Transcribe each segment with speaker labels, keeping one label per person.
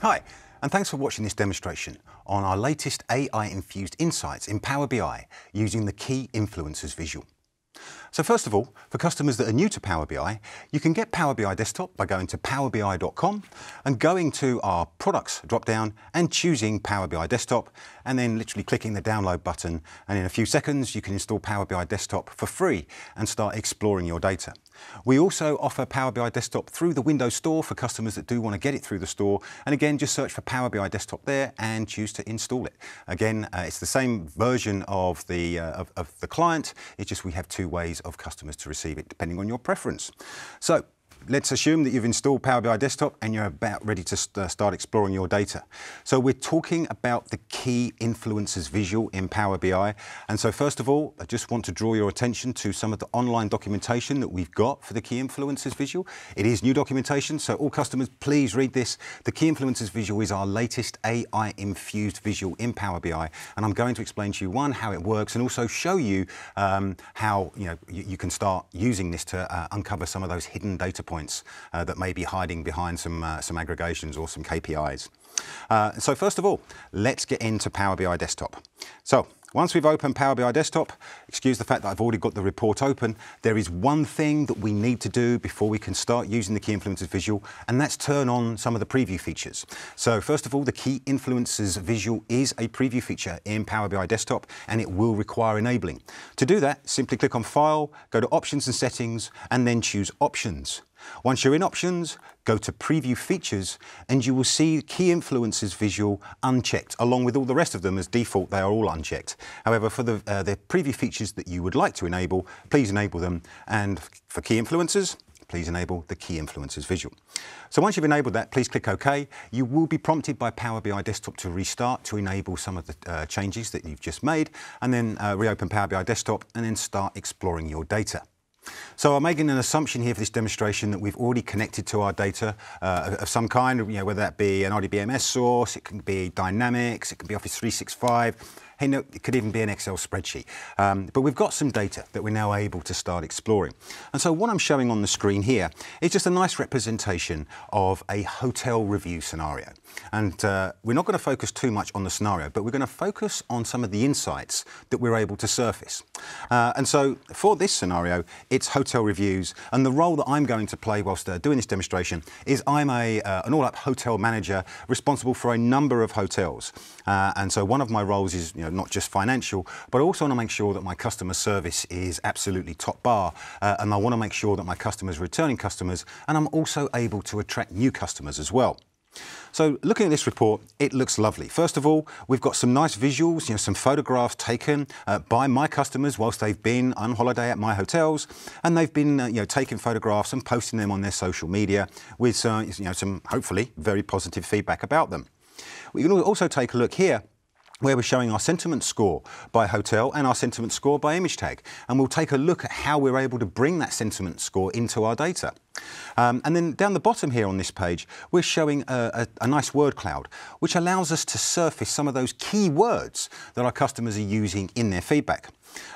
Speaker 1: Hi, and thanks for watching this demonstration on our latest AI-infused insights in Power BI using the Key Influencers visual. So first of all, for customers that are new to Power BI, you can get Power BI Desktop by going to powerbi.com and going to our Products drop-down and choosing Power BI Desktop, and then literally clicking the download button, and in a few seconds you can install Power BI Desktop for free and start exploring your data. We also offer Power BI Desktop through the Windows Store for customers that do want to get it through the store, and again just search for Power BI Desktop there and choose to install it. Again, it's the same version of the client, it's just we have two ways of customers to receive it depending on your preference. So let's assume that you've installed Power BI Desktop and you're about ready to start exploring your data. So we're talking about the Key Influencers visual in Power BI. And so first of all, I just want to draw your attention to some of the online documentation that we've got for the Key Influencers visual. It is new documentation, so all customers, please read this. The Key Influencers visual is our latest AI-infused visual in Power BI. And I'm going to explain to you, one, how it works, and also show you how you can start using this to uncover some of those hidden data points that may be hiding behind some aggregations or some KPIs. So first of all, let's get into Power BI Desktop. So once we've opened Power BI Desktop, excuse the fact that I've already got the report open, there is one thing that we need to do before we can start using the Key Influencers visual, and that's turn on some of the preview features. So first of all, the Key Influencers visual is a preview feature in Power BI Desktop, and it will require enabling. To do that, simply click on File, go to Options and Settings, and then choose Options. Once you're in Options, go to Preview Features, and you will see Key Influencers visual unchecked, along with all the rest of them. As default, they are all unchecked. However, for the preview features that you would like to enable, please enable them. And for Key Influencers, please enable the Key Influencers visual. So once you've enabled that, please click OK. You will be prompted by Power BI Desktop to restart to enable some of the changes that you've just made, and then reopen Power BI Desktop and then start exploring your data. So I'm making an assumption here for this demonstration that we've already connected to our data of some kind, whether that be an RDBMS source, it can be Dynamics, it can be Office 365, hey, no, it could even be an Excel spreadsheet. But we've got some data that we're now able to start exploring. And so what I'm showing on the screen here is just a nice representation of a hotel review scenario. And we're not going to focus too much on the scenario, but we're going to focus on some of the insights that we're able to surface. And so for this scenario, it's hotel reviews, and the role that I'm going to play whilst doing this demonstration is I'm an all-up hotel manager responsible for a number of hotels. And so one of my roles is not just financial, but I also want to make sure that my customer service is absolutely top bar, and I want to make sure that my customers are returning customers, and I'm also able to attract new customers as well. So looking at this report, it looks lovely. First of all, we've got some nice visuals, some photographs taken by my customers whilst they've been on holiday at my hotels, and they've been taking photographs and posting them on their social media with some hopefully very positive feedback about them. We can also take a look here where we're showing our sentiment score by hotel and our sentiment score by image tag. And we'll take a look at how we're able to bring that sentiment score into our data. And then down the bottom here on this page, we're showing a nice word cloud, which allows us to surface some of those key words that our customers are using in their feedback.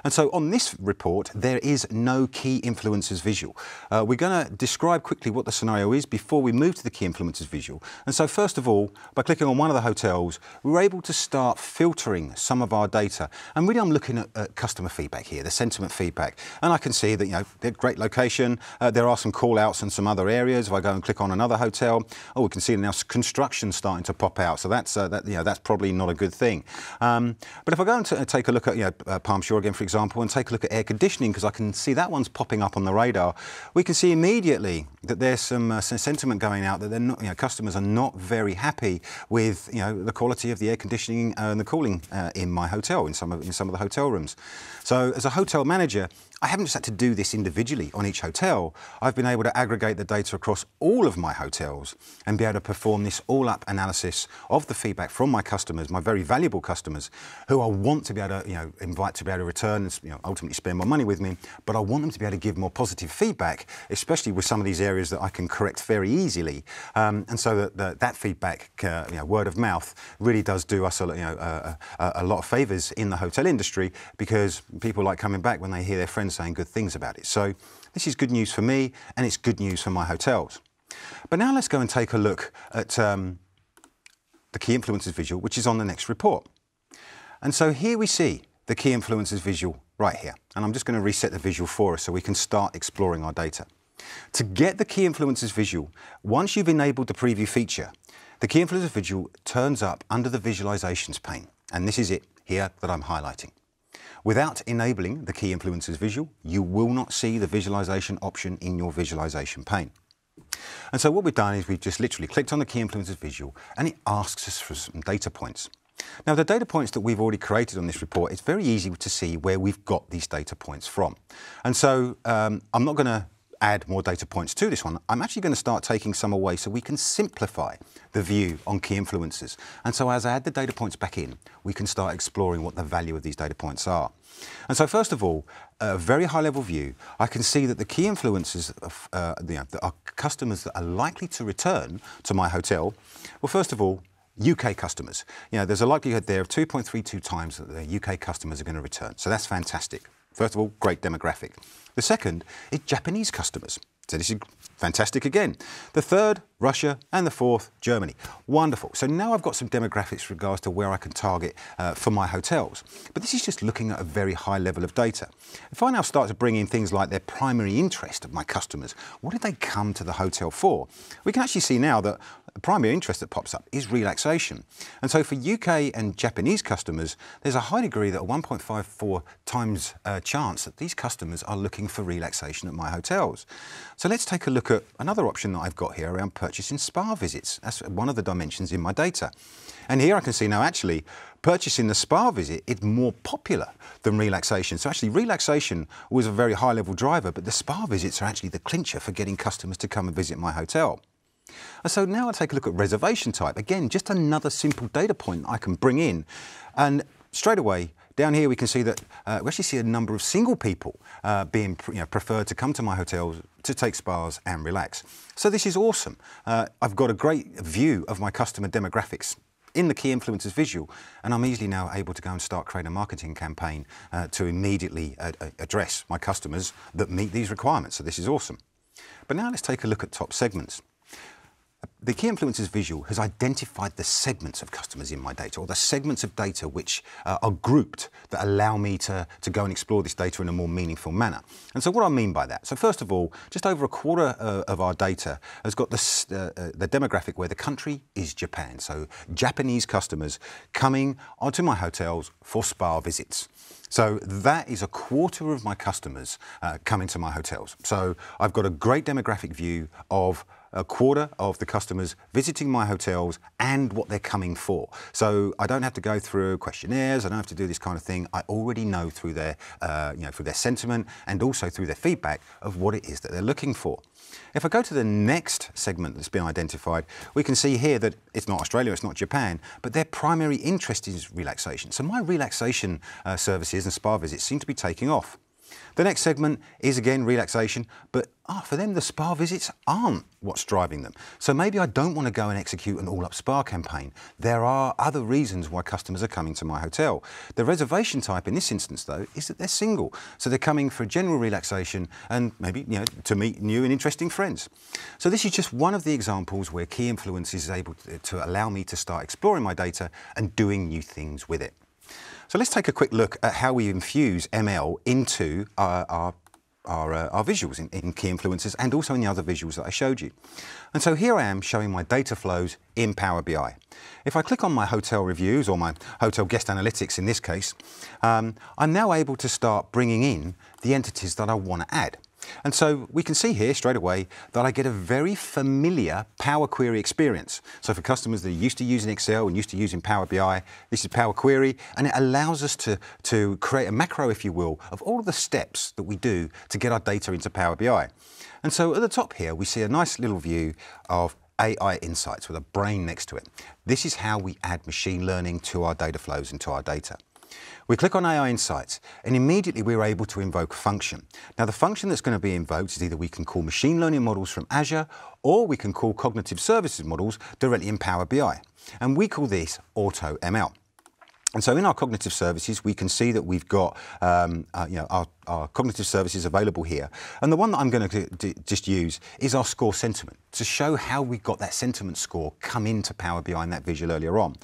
Speaker 1: And so on this report, there is no Key Influencers visual. We're going to describe quickly what the scenario is before we move to the Key Influencers visual. And so first of all, by clicking on one of the hotels, we were able to start filtering some of our data. And really I'm looking at customer feedback here, the sentiment feedback. And I can see that, they're a great location. There are some call outs in some other areas. If I go and click on another hotel, we can see now construction starting to pop out. So that's probably not a good thing. But if I go and take a look at Palm Shore again, for example, and take a look at air conditioning, because I can see that one's popping up on the radar, we can see immediately that there's some sentiment going out that they're not, customers are not very happy with the quality of the air conditioning and the cooling in my hotel, in some of the hotel rooms. So as a hotel manager, I haven't just had to do this individually on each hotel. I've been able to aggregate the data across all of my hotels and be able to perform this all-up analysis of the feedback from my customers, my very valuable customers, who I want to be able to invite to be able to return and ultimately spend more money with me, but I want them to be able to give more positive feedback, especially with some of these areas that I can correct very easily. And so that feedback, word of mouth, really does do us a lot of favours in the hotel industry, because people like coming back when they hear their friends saying good things about it. So this is good news for me, and it's good news for my hotels. But now let's go and take a look at the key influencers visual, which is on the next report. And so here we see the key influencers visual right here. And I'm just going to reset the visual for us so we can start exploring our data. To get the key influencers visual, once you've enabled the preview feature, the key influencers visual turns up under the visualizations pane. And this is it here that I'm highlighting. Without enabling the key influencers visual, you will not see the visualization option in your visualization pane. And so what we've done is we've just literally clicked on the key influencers visual and it asks us for some data points. Now the data points that we've already created on this report, it's very easy to see where we've got these data points from. And so I'm not going to add more data points to this one. I'm actually going to start taking some away so we can simplify the view on key influencers. And so as I add the data points back in, we can start exploring what the value of these data points are. And so first of all, a very high level view, I can see that the key influencers that are customers that are likely to return to my hotel, well, first of all, UK customers. There's a likelihood there of 2.32 times that the UK customers are going to return. So that's fantastic. First of all, great demographic. The second is Japanese customers. So this is fantastic again. The third, Russia, and the fourth, Germany. Wonderful. So now I've got some demographics regards to where I can target for my hotels. But this is just looking at a very high level of data. If I now start to bring in things like their primary interest of my customers, what did they come to the hotel for? We can actually see now that the primary interest that pops up is relaxation. And so for UK and Japanese customers, there's a high degree that a 1.54 times chance that these customers are looking for relaxation at my hotels. So let's take a look at another option that I've got here around purchasing spa visits. That's one of the dimensions in my data. And here I can see now actually purchasing the spa visit is more popular than relaxation. So actually relaxation was a very high level driver, but the spa visits are actually the clincher for getting customers to come and visit my hotel. And so now I'll take a look at reservation type. Again, just another simple data point I can bring in. And straight away, down here we can see that we actually see a number of single people being preferred to come to my hotels to take spas and relax. So this is awesome. I've got a great view of my customer demographics in the key influencers visual, and I'm easily now able to go and start creating a marketing campaign to immediately address my customers that meet these requirements. So this is awesome. But now let's take a look at top segments. The key influencers visual has identified the segments of customers in my data, or the segments of data which are grouped that allow me to go and explore this data in a more meaningful manner. And so what I mean by that, so first of all, just over a quarter of our data has got the demographic where the country is Japan. So Japanese customers coming onto my hotels for spa visits. So that is a quarter of my customers coming to my hotels. So I've got a great demographic view of a quarter of the customers visiting my hotels and what they're coming for. So I don't have to go through questionnaires, I don't have to do this kind of thing. I already know through their, through their sentiment and also through their feedback of what it is that they're looking for. If I go to the next segment that's been identified, we can see here that it's not Australia, it's not Japan, but their primary interest is relaxation. So my relaxation services and spa visits seem to be taking off. The next segment is again relaxation, but for them the spa visits aren't what's driving them. So maybe I don't want to go and execute an all-up spa campaign. There are other reasons why customers are coming to my hotel. The reservation type in this instance though is that they're single. So they're coming for general relaxation and maybe to meet new and interesting friends. So this is just one of the examples where key influence is able to allow me to start exploring my data and doing new things with it. So let's take a quick look at how we infuse ML into our visuals in key influencers and also in the other visuals that I showed you. And so here I am showing my data flows in Power BI. If I click on my hotel reviews or my hotel guest analytics in this case, I'm now able to start bringing in the entities that I want to add. And so we can see here straight away that I get a very familiar Power Query experience. So for customers that are used to using Excel and used to using Power BI, this is Power Query, and it allows us to create a macro, if you will, of all of the steps that we do to get our data into Power BI. And so at the top here, we see a nice little view of AI insights with a brain next to it. This is how we add machine learning to our data flows and to our data. We click on AI Insights and immediately we're able to invoke a function. Now the function that's going to be invoked is either we can call machine learning models from Azure or we can call cognitive services models directly in Power BI. And we call this AutoML. And so in our cognitive services, we can see that we've got our cognitive services available here. And the one that I'm going to just use is our score sentiment. to show how we got that sentiment score come into Power BI in that visual earlier on.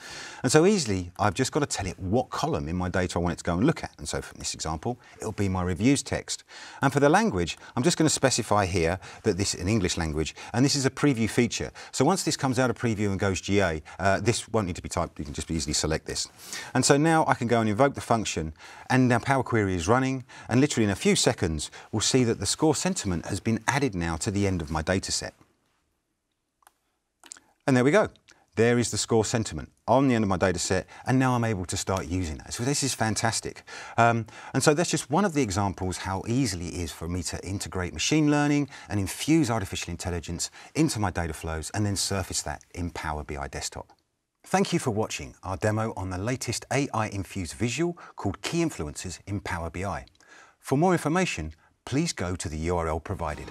Speaker 1: And so easily, I've just got to tell it what column in my data I want it to go and look at. And so for this example, it'll be my reviews text. And for the language, I'm just going to specify here that this is an English language, and this is a preview feature. So once this comes out of preview and goes GA, this won't need to be typed. You can just easily select this. And so now I can go and invoke the function, and now Power Query is running, and literally in a few seconds, we'll see that the score sentiment has been added now to the end of my data set. And there we go. There is the score sentiment on the end of my data set, and now I'm able to start using that. So this is fantastic. And so that's just one of the examples how easily it is for me to integrate machine learning and infuse artificial intelligence into my data flows and then surface that in Power BI Desktop. Thank you for watching our demo on the latest AI-infused visual called Key Influencers in Power BI. For more information, please go to the URL provided.